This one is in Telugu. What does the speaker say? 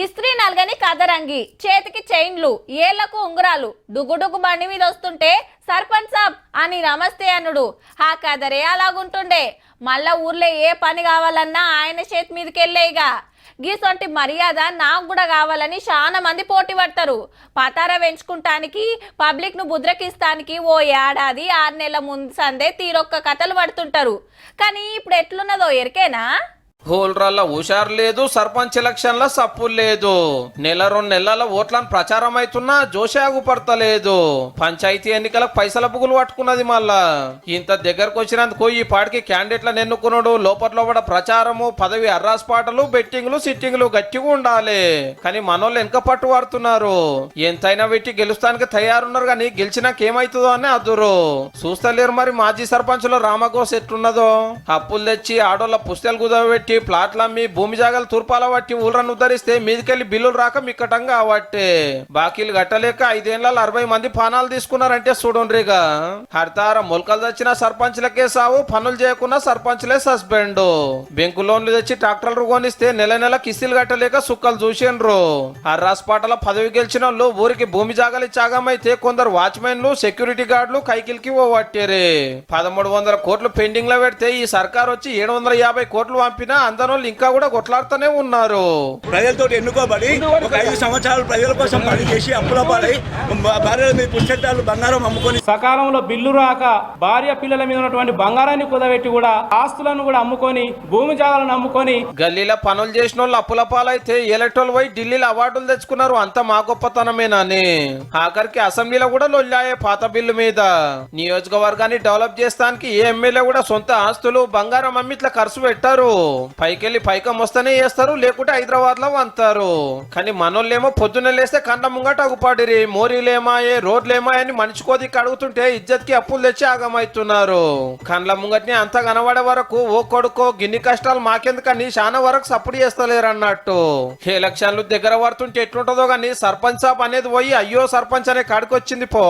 ఇస్త్రీ నల్గని కదరంగి, చేతికి చైన్లు, ఏళ్లకు ఉంగరాలు, డుగుడుగు బండి మీద వస్తుంటే సర్పంచ్ సాబ్ అని నమస్తే అనుడు. ఆ కదరే అలాగుంటుండే. మళ్ళా ఊర్లో ఏ పని కావాలన్నా ఆయన చేతి మీదకెళ్ళేయిగా. గీసొంటి మర్యాద నాకు కూడా కావాలని చాలా మంది పోటీ పడతారు. పతార పెంచుకుంటానికి, పబ్లిక్ ను బుద్రకిస్తానికి ఓ ఏడాది 6 నెలల ముందు సందే తీరొక్క కథలు పడుతుంటారు. కానీ ఇప్పుడు ఎట్లున్నదో ఎరికేనా? హోల్రాల్లో హుషారు లేదు, సర్పంచ్ ఎలక్షన్ లో సప్పులు లేదు. నెల 2 నెలల ఓట్లను ప్రచారం అవుతున్నా జోషాగు పడతలేదు. పంచాయతీ ఎన్నికలకు పైసల బుగులు పట్టుకున్నది. మళ్ళా ఇంత దగ్గరకు వచ్చినందుకు ఈ పాటికి క్యాండిడేట్లను ఎన్నుకున్నాడు. లోపల ప్రచారము, పదవి అర్రాస్ పాటలు, బెట్టింగ్లు, సిట్టింగ్లు గట్టిగా ఉండాలి. కానీ మనోళ్ళు వెనక పట్టు పడుతున్నారు. ఎంతైనా పెట్టి గెలుస్తానికి తయారున్నారు. కానీ గెలిచినాక ఏమైతుందో అని అదురు చూస్తలేరు. మరి మాజీ సర్పంచులు రామగోస్ ఎట్లున్నదో, అప్పులు తెచ్చి ఆడోళ్ళ పుస్తలు కుదవబెట్టి ప్లాట్లు అమ్మి భూమి జాగాలు తుర్పాల పట్టి ఊళ్ళను ఉద్ధరిస్తే మీదికెళ్ళి బిల్లులు రాక మిక్కటంగా అవట్టే బాకీలు కట్టలేక 5 ఏళ్లలో 60 మంది పానాలు తీసుకున్నారంటే చూడండిగా. హర్తార మొలకలు తెచ్చిన సర్పంచ్లకే సావు, పనులు చేయకుండా సర్పంచ్లే సస్పెండ్. బెంకు లోన్లు తెచ్చి ట్రాక్టర్లు కొనిస్తే నెల కిస్తీలు కట్టలేక సుక్కలు చూసిండ్రు. హర్రాస్పాటల పదవి గెలిచిన వాళ్ళు ఊరికి భూమి జాగాలు ఇచ్చాగమైతే కొందరు వాచ్మెన్లు, సెక్యూరిటీ గార్డులు కైకిల్కి ఓవట్టేరే. 1300 కోట్లు పెండింగ్ లో పెడితే ఈ సర్కార్ వచ్చి 750 కోట్లు పంపినా అందరూ ఇంకా కూడా కొట్లాడుతూనే ఉన్నారు. ప్రజలతో ఎన్నుకోబడి ఒక 5 సంవత్సరాలు ప్రజల కోసం పనిచేసి అప్పుల పాలై భార్యల మీద పుస్తకాలు బంగారం అమ్ముకొని సకాలంలో బిల్లు రాక భార్య పిల్లల మీద ఉన్నటువంటి బంగారాన్ని కుదబెట్టి కూడా ఆస్తులను కూడా అమ్ముకొని భూమి జాగాలను అమ్ముకొని గల్లీలో పనులు చేసిన వాళ్ళు అప్పుల పాలైతే ఎలక్ట్రోల్ పోయి ఢిల్లీలో అవార్డులు తెచ్చుకున్నారు. అంత మా గొప్పతనమేనని ఆఖరికి అసెంబ్లీలో కూడా లొల్లాయే పాత బిల్లు మీద. నియోజకవర్గాన్ని డెవలప్ చేస్తానికి ఏ ఎమ్మెల్యే కూడా సొంత ఆస్తులు బంగారం అమ్మి ఇట్లా ఖర్చు పెట్టారు. పైకెళ్ళి పైకం వస్తేనే చేస్తారు, లేకుంటే హైదరాబాద్ లో వంతారు. కానీ మనోళ్ళేమో పొద్దున్న లేస్తే కండ ముంగట అగుపాడిరి. మోరీలేమాయే, రోడ్లేమాయని మనిషి కోదికి అడుగుతుంటే ఇజ్జత్ కి అప్పులు తెచ్చి ఆగమైతున్నారు. కండ్ల ముంగట్ని అంత కనబడే వరకు ఓ కొడుకో గిన్ని కష్టాలు మాకెందుకని చాలా వరకు సపోర్ట్ చేస్తలేరు అన్నట్టు. ఎలక్షన్లు దగ్గర పడుతుంటే ఎట్లుంటుందో గానీ సర్పంచ్ సాబ్ అనేది పోయి అయ్యో సర్పంచ్ అనే కాడికి వచ్చింది పో.